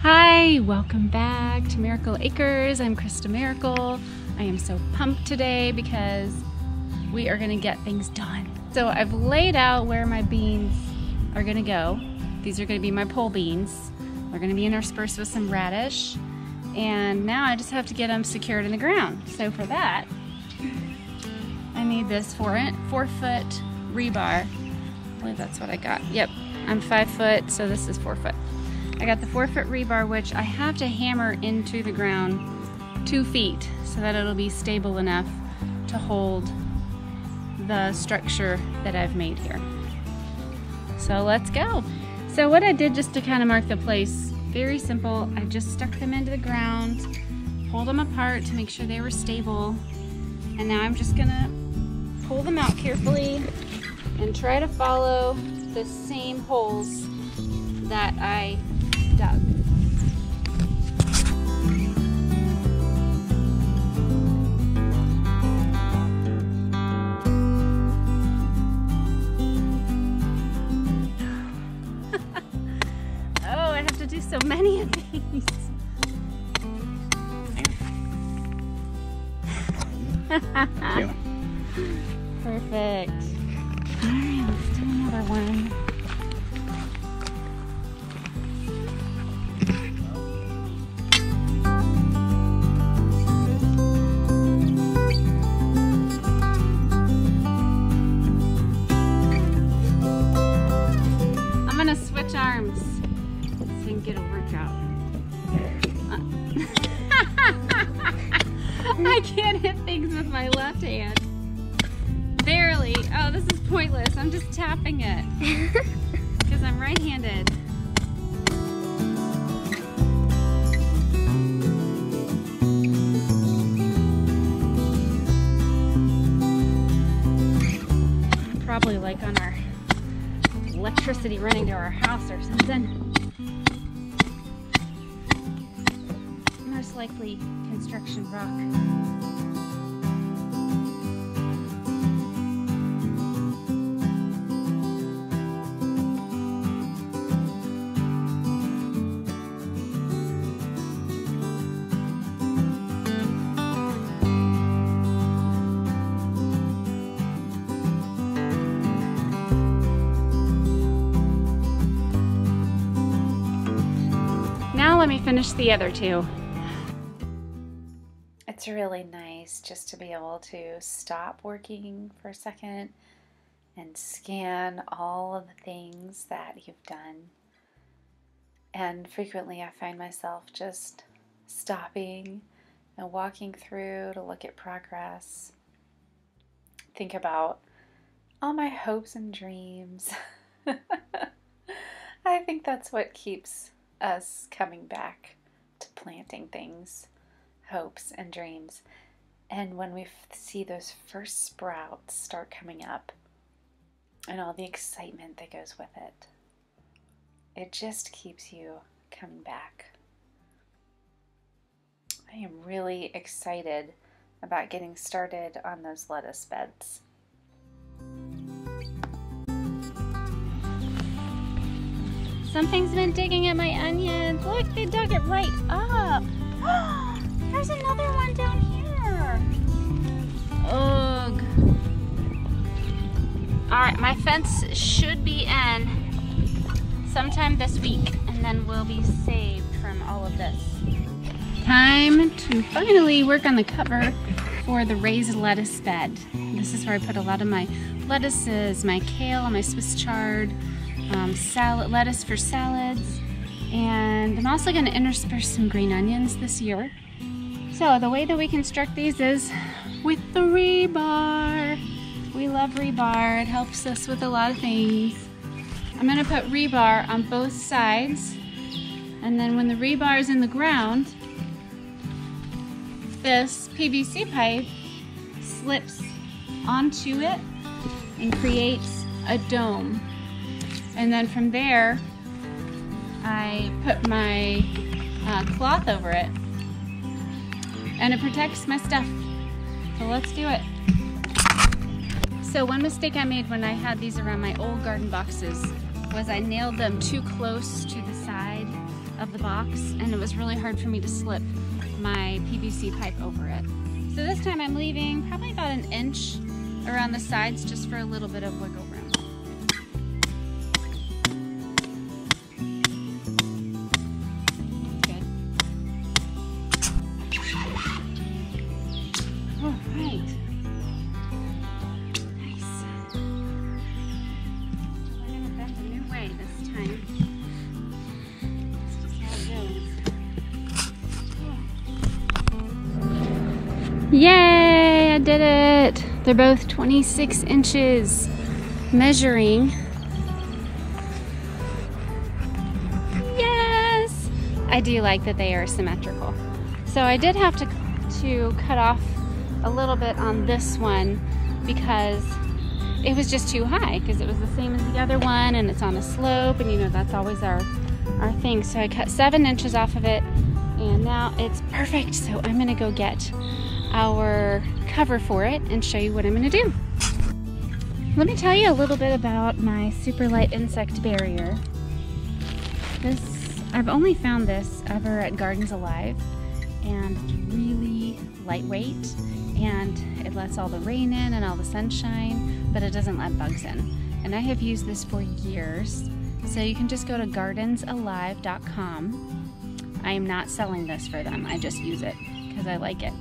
Hi, welcome back to Miracle Acres. I'm Christa Miracle. I am so pumped today because we are gonna get things done. So I've laid out where my beans are gonna go. These are gonna be my pole beans. They're gonna be interspersed with some radish. And now I just have to get them secured in the ground. So for that, I need this 4-foot rebar. I believe that's what I got. Yep, I'm 5 foot, so this is 4 foot. I got the 4-foot rebar, which I have to hammer into the ground 2 feet so that it'll be stable enough to hold the structure that I've made here. So let's go. So what I did just to kind of mark the place, very simple. I just stuck them into the ground, pulled them apart to make sure they were stable, and now I'm just gonna pull them out carefully and try to follow the same holes that I dug. Oh, I have to do so many of these. Thank you. Perfect. All right, let's do another one. I'm gonna switch arms so you can get a workout. I can't hit things with my left hand. Barely. Oh, this is pointless. I'm just tapping it because I'm right-handed. Probably like on our electricity running to our house or something. Most likely construction rock. Now let me finish the other two. It's really nice just to be able to stop working for a second and scan all of the things that you've done. And frequently I find myself just stopping and walking through to look at progress, think about all my hopes and dreams. I think that's what keeps us coming back to planting things. Hopes and dreams. And when we see those first sprouts start coming up and all the excitement that goes with it, it just keeps you coming back. I am really excited about getting started on those lettuce beds. Something's been digging at my onions. Look, they dug it right up. There's another one down here. Ugh. Alright, my fence should be in sometime this week, and then we'll be saved from all of this. Time to finally work on the cover for the raised lettuce bed. This is where I put a lot of my lettuces, my kale, my Swiss chard, lettuce for salads, and I'm also going to intersperse some green onions this year. So the way that we construct these is with the rebar. We love rebar. It helps us with a lot of things. I'm going to put rebar on both sides, and then when the rebar is in the ground, this PVC pipe slips onto it and creates a dome. And then from there, I put my cloth over it, and it protects my stuff. So let's do it. So one mistake I made when I had these around my old garden boxes was I nailed them too close to the side of the box, and it was really hard for me to slip my PVC pipe over it. So this time I'm leaving probably about an inch around the sides just for a little bit of wiggle room. Good. All right. Nice. We're gonna bend a new way this time. That's just how it goes. Yay! I did it! They're both 26 inches measuring. Yes! I do like that they are symmetrical. So I did have to cut off a little bit on this one because it was just too high, because it was the same as the other one and it's on a slope, and you know that's always our thing. So I cut 7 inches off of it and now it's perfect. So I'm gonna go get our cover for it and show you what I'm gonna do. Let me tell you a little bit about my super light insect barrier. I've only found this ever at Gardens Alive, and it's really lightweight and it lets all the rain in and all the sunshine, but it doesn't let bugs in. And I have used this for years. So you can just go to gardensalive.com. I am not selling this for them, I just use it because I like it.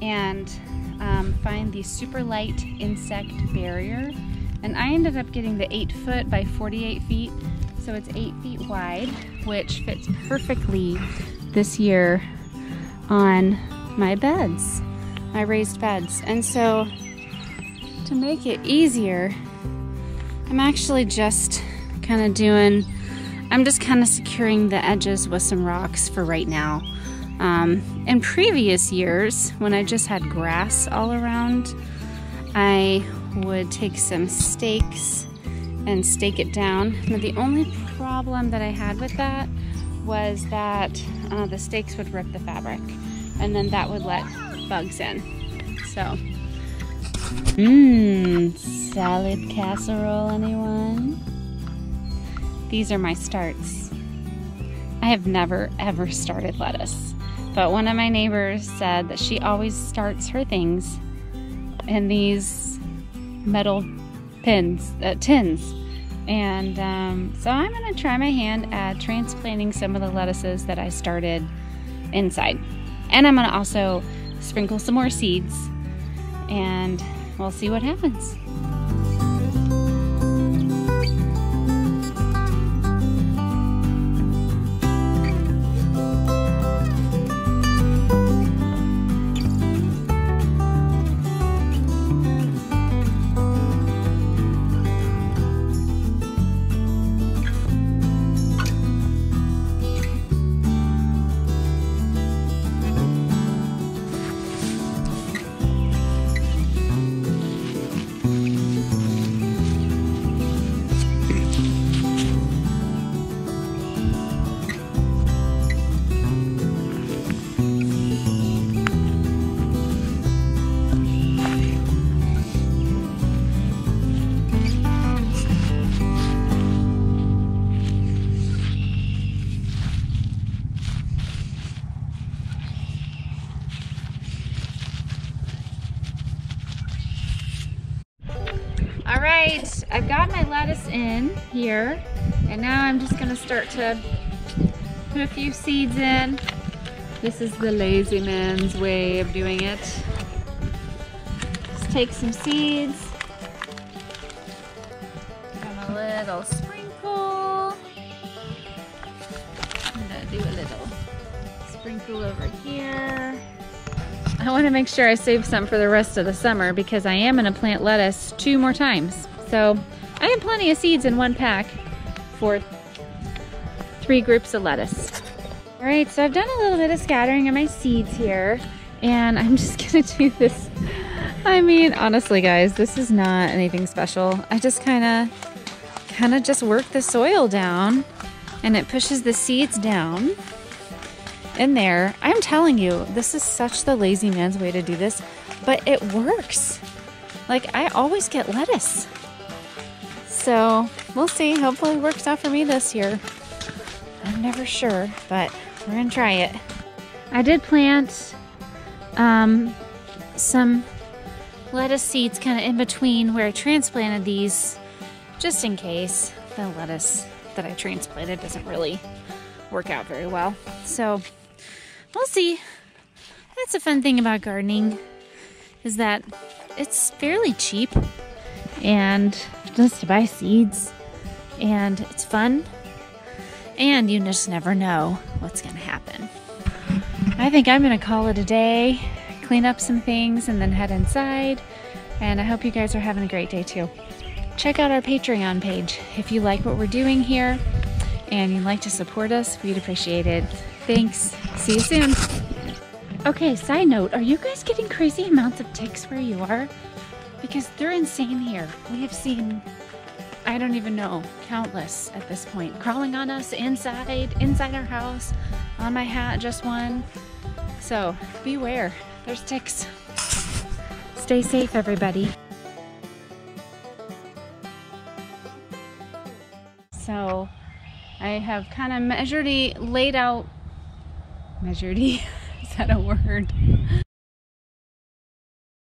And find the super light insect barrier. And I ended up getting the 8-foot by 48 feet. So it's 8 feet wide, which fits perfectly this year on my beds, my raised beds. And so to make it easier, I'm actually just I'm just kind of securing the edges with some rocks for right now. In previous years, when I just had grass all around, I would take some stakes and stake it down. But the only problem that I had with that was that the stakes would rip the fabric, and then that would let bugs in. So, salad casserole, anyone? These are my starts. I have never ever started lettuce, but one of my neighbors said that she always starts her things in these metal tins. And so I'm gonna try my hand at transplanting some of the lettuces that I started inside. And I'm gonna also sprinkle some more seeds, and we'll see what happens. All right, I've got my lettuce in here, and now I'm just gonna start to put a few seeds in. This is the lazy man's way of doing it. Just take some seeds, give them a little sprinkle. I'm gonna do a little sprinkle over here. I want to make sure I save some for the rest of the summer because I am going to plant lettuce 2 more times. So I have plenty of seeds in one pack for 3 groups of lettuce. All right, so I've done a little bit of scattering of my seeds here, and I'm just going to do this. I mean, honestly, guys, this is not anything special. I just kind of just work the soil down, and it pushes the seeds down in there. I'm telling you, this is such the lazy man's way to do this, but it works. Like, I always get lettuce. So we'll see. Hopefully it works out for me this year. I'm never sure, but we're gonna try it. I did plant some lettuce seeds kind of in between where I transplanted these, just in case the lettuce that I transplanted doesn't really work out very well. So we'll see. That's a fun thing about gardening, is that it's fairly cheap and just to buy seeds, and it's fun, and you just never know what's gonna happen. I think I'm gonna call it a day, clean up some things, and then head inside. And I hope you guys are having a great day too. Check out our Patreon page if you like what we're doing here and you'd like to support us. We'd appreciate it. Thanks. See you soon. Okay, side note, are you guys getting crazy amounts of ticks where you are? Because they're insane here. We have seen, I don't even know, countless at this point, crawling on us inside our house, on my hat, just one. So beware, there's ticks. Stay safe, everybody. So I have kind of laid out, is that a word?